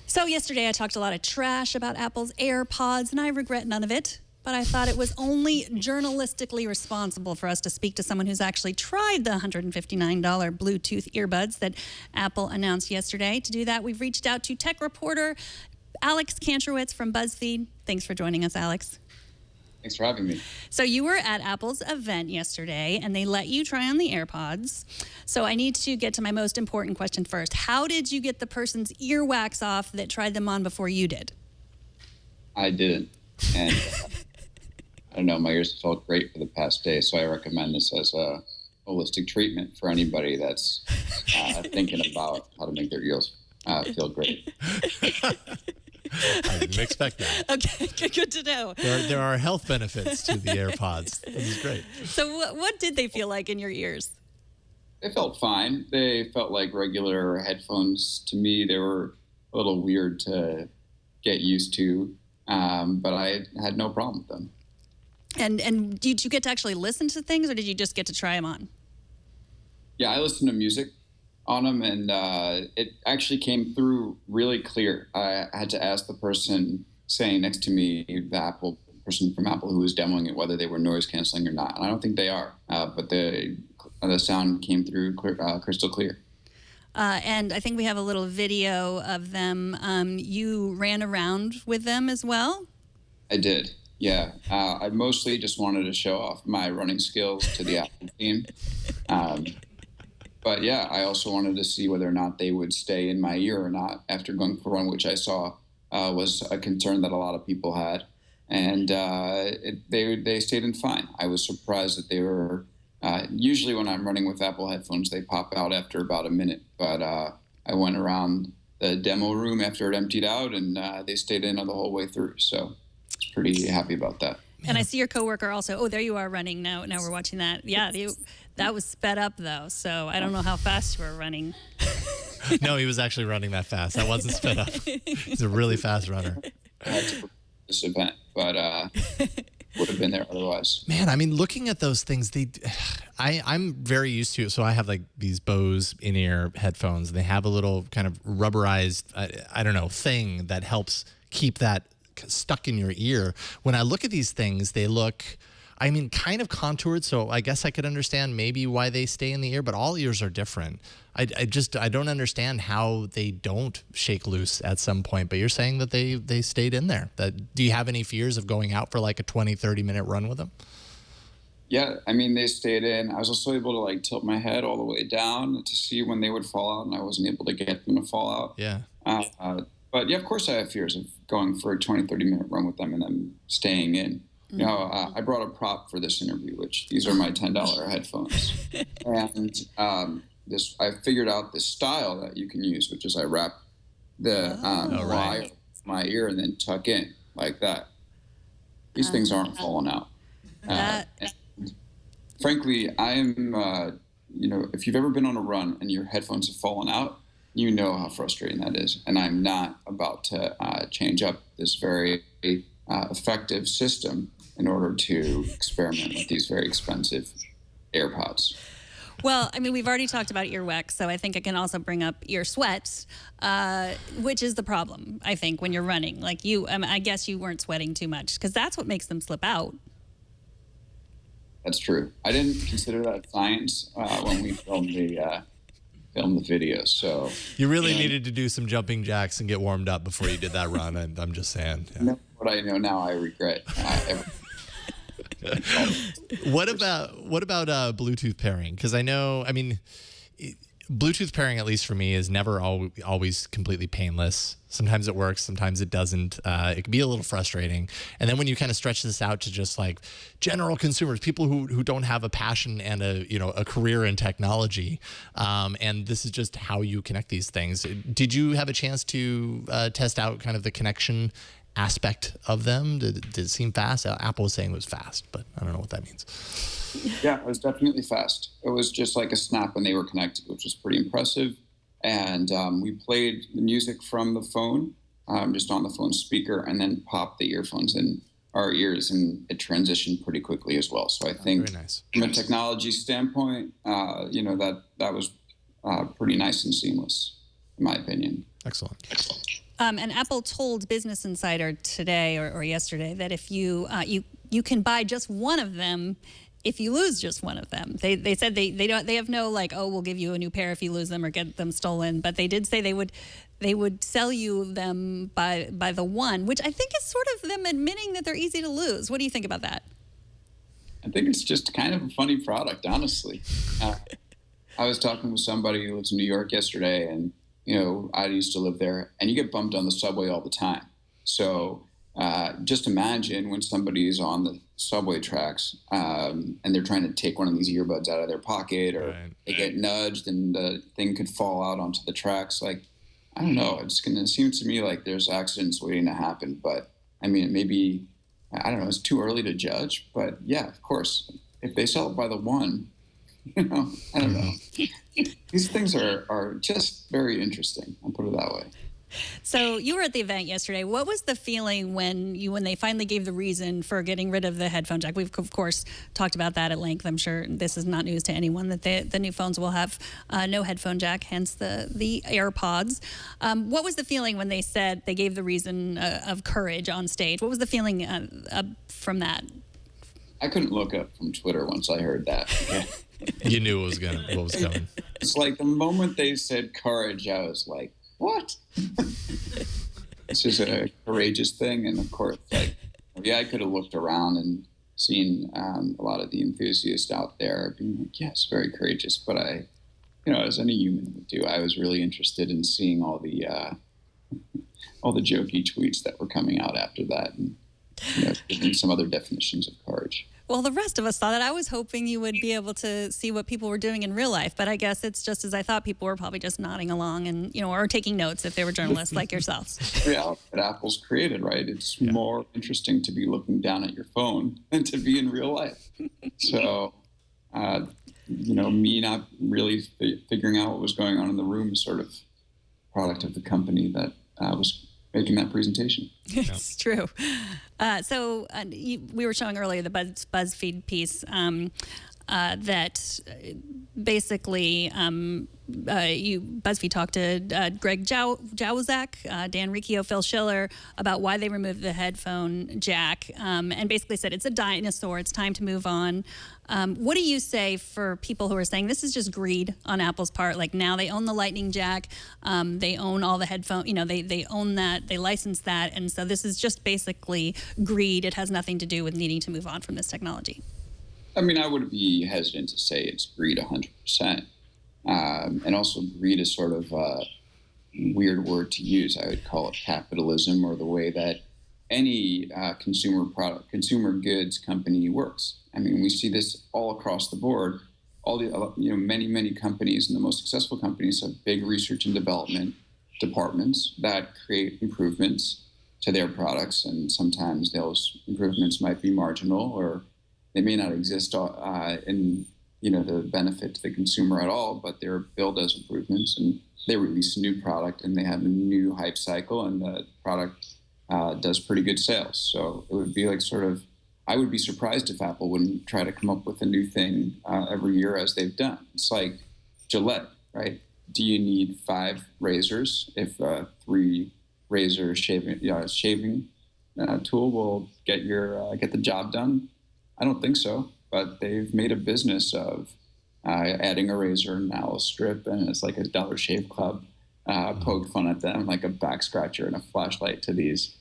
So yesterday I talked a lot of trash about Apple's AirPods, and I regret none of it. But I thought it was only journalistically responsible for us to speak to someone who's actually tried the $159 Bluetooth earbuds that Apple announced yesterday. To do that, we've reached out to tech reporter Alex Kantrowitz from BuzzFeed. Thanks for joining us, Alex. Thanks for having me. So you were at Apple's event yesterday, and they let you try on the AirPods. So I need to get to my most important question first. How did you get the person's earwax off that tried them on before you did? I didn't. And I don't know, my ears felt great for the past day, so I recommend this as a holistic treatment for anybody that's thinking about how to make their ears feel great. I didn't expect that. Okay, good to know. There are health benefits to the AirPods. This is great. So what did they feel like in your ears? They felt fine. They felt like regular headphones to me. They were a little weird to get used to, but I had no problem with them. And did you get to actually listen to things, or did you just get to try them on? Yeah, I listened to music on them, and it actually came through really clear. I had to ask the person saying next to me, the person from Apple who was demoing it, whether they were noise canceling or not. And I don't think they are, but the sound came through crystal clear. And I think we have a little video of them. You ran around with them as well? I did, yeah. I mostly just wanted to show off my running skills to the Apple team. But yeah, I also wanted to see whether or not they would stay in my ear or not after going for one, which I saw was a concern that a lot of people had. And they stayed in fine. I was surprised that they were, usually when I'm running with Apple headphones, they pop out after about a minute. But I went around the demo room after it emptied out, and they stayed in the whole way through. So I was pretty happy about that. And I see your coworker also. Oh, there you are running now. Now we're watching that. Yeah, that was sped up though. So I don't know how fast you were running. No, he was actually running that fast. That wasn't sped up. He's a really fast runner. I had to prepare this event, but would have been there otherwise. Man, I mean, looking at those things, I'm very used to it. So I have like these Bose in-ear headphones. They have a little kind of rubberized, I don't know, thing that helps keep that stuck in your ear. When I look at these things, they look, I mean, kind of contoured. So I guess I could understand maybe why they stay in the ear, but all ears are different. I don't understand how they don't shake loose at some point, but you're saying that they stayed in there. Do you have any fears of going out for like a 20, 30-minute run with them? Yeah, I mean, they stayed in. I was also able to like tilt my head all the way down to see when they would fall out, and I wasn't able to get them to fall out. Yeah. But yeah, of course I have fears of going for a 20, 30-minute run with them and then staying in. You know, I brought a prop for this interview, which these are my $10 headphones. And I figured out this style that you can use, which is I wrap the wire of my ear and then tuck in like that. These things aren't falling out. And frankly, I am, if you've ever been on a run and your headphones have fallen out, you know how frustrating that is. And I'm not about to change up this very effective system in order to experiment with these very expensive AirPods. Well, I mean, we've already talked about earwax, so I think I can also bring up ear sweat, which is the problem, I think, when you're running. Like I guess you weren't sweating too much, because that's what makes them slip out. That's true. I didn't consider that science when we filmed the video. So you really needed to do some jumping jacks and get warmed up before you did that run. And I'm just saying. Yeah. What I know now, I regret. What about Bluetooth pairing? Because I know, I mean, Bluetooth pairing, at least for me, is never always completely painless. Sometimes it works, sometimes it doesn't. It can be a little frustrating. And then when you kind of stretch this out to just like general consumers, people who don't have a passion and a career in technology, and this is just how you connect these things. Did you have a chance to test out kind of the connection aspect of them? Did it seem fast? Apple was saying it was fast, but I don't know what that means. Yeah, it was definitely fast. It was just like a snap when they were connected, which was pretty impressive. And we played the music from the phone, just on the phone speaker, and then popped the earphones in our ears, and it transitioned pretty quickly as well. So I think from a technology standpoint, that was pretty nice and seamless, in my opinion. Excellent. And Apple told Business Insider today or yesterday that if you can buy just one of them if you lose just one of them. They said they have no like, oh, we'll give you a new pair if you lose them or get them stolen, but they did say they would sell you them by the one, which I think is sort of them admitting that they're easy to lose. What do you think about that? I think it's just kind of a funny product, honestly. I was talking with somebody who lives in New York yesterday, and I used to live there, and you get bumped on the subway all the time. So just imagine when somebody's on the subway tracks and they're trying to take one of these earbuds out of their pocket, or they get nudged and the thing could fall out onto the tracks. Like, I don't know. It's going to seem to me like there's accidents waiting to happen. But I mean, maybe, I don't know, it's too early to judge. But yeah, of course, if they sell it by the one, I don't know. These things are just very interesting. I'll put it that way. So you were at the event yesterday. What was the feeling when they finally gave the reason for getting rid of the headphone jack? We've, of course, talked about that at length. I'm sure this is not news to anyone that the new phones will have no headphone jack, hence the AirPods. What was the feeling when they said they gave the reason of courage on stage? What was the feeling from that? I couldn't look up from Twitter once I heard that. Yeah. You knew what was coming. It's like the moment they said courage, I was like, what? This is a courageous thing. And of course, I could have looked around and seen a lot of the enthusiasts out there being like, yes, very courageous. But as any human would do, I was really interested in seeing all the jokey tweets that were coming out after that, and giving some other definitions of courage. Well, the rest of us thought that. I was hoping you would be able to see what people were doing in real life, but I guess it's just as I thought. People were probably just nodding along and, or taking notes if they were journalists like yourselves. Reality that Apple's created, right? It's more interesting to be looking down at your phone than to be in real life. So, me not really figuring out what was going on in the room is sort of product of the company that was making that presentation. It's true. We were showing earlier the BuzzFeed piece that basically BuzzFeed talked to Greg Jowzak, Dan Riccio, Phil Schiller about why they removed the headphone jack, and basically said it's a dinosaur. It's time to move on. What do you say for people who are saying this is just greed on Apple's part? Like, now they own the Lightning jack, they own all the headphone, they own that, they license that, and so this is just basically greed. It has nothing to do with needing to move on from this technology. I mean, I would be hesitant to say it's greed 100%. And also greed is sort of a weird word to use. I would call it capitalism, or the way that any consumer goods company works. I mean, we see this all across the board. All the many companies, and the most successful companies, have big research and development departments that create improvements to their products, and sometimes those improvements might be marginal, or they may not exist in the benefit to the consumer at all, but they're billed as improvements, and they release a new product and they have a new hype cycle, and the product does pretty good sales. So it would be like I would be surprised if Apple wouldn't try to come up with a new thing every year, as they've done. It's like Gillette, right? Do you need 5 razors if 3 razor shaving tool will get the job done? I don't think so. But they've made a business of adding a razor, now a strip, and it's like a Dollar Shave Club poke fun at them, like a back scratcher and a flashlight to these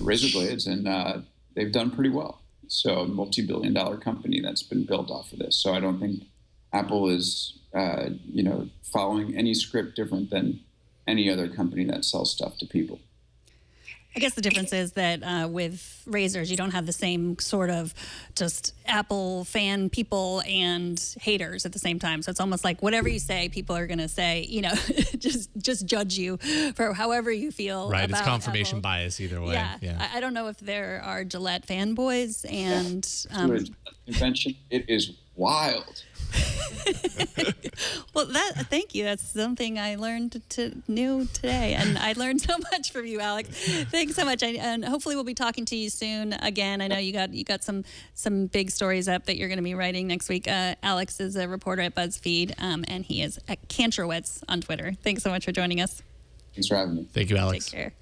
razor blades, and they've done pretty well. So a multi-billion-dollar company that's been built off of this. So I don't think Apple is following any script different than any other company that sells stuff to people. I guess the difference is that with razors, you don't have the same sort of just Apple fan people and haters at the same time. So it's almost like whatever you say, people are going to say, just judge you for however you feel. Right. About it's confirmation Apple. Bias either way. Yeah. I don't know if there are Gillette fanboys and invention. It is wild. Well, thank you. That's something I learned new today, and I learned so much from you, Alex. Thanks so much, and hopefully we'll be talking to you soon again. I know you got some big stories up that you're going to be writing next week. Alex is a reporter at BuzzFeed, and he is at Kantrowitz on Twitter. Thanks so much for joining us. Thanks for having me. Thank you, Alex. Take care.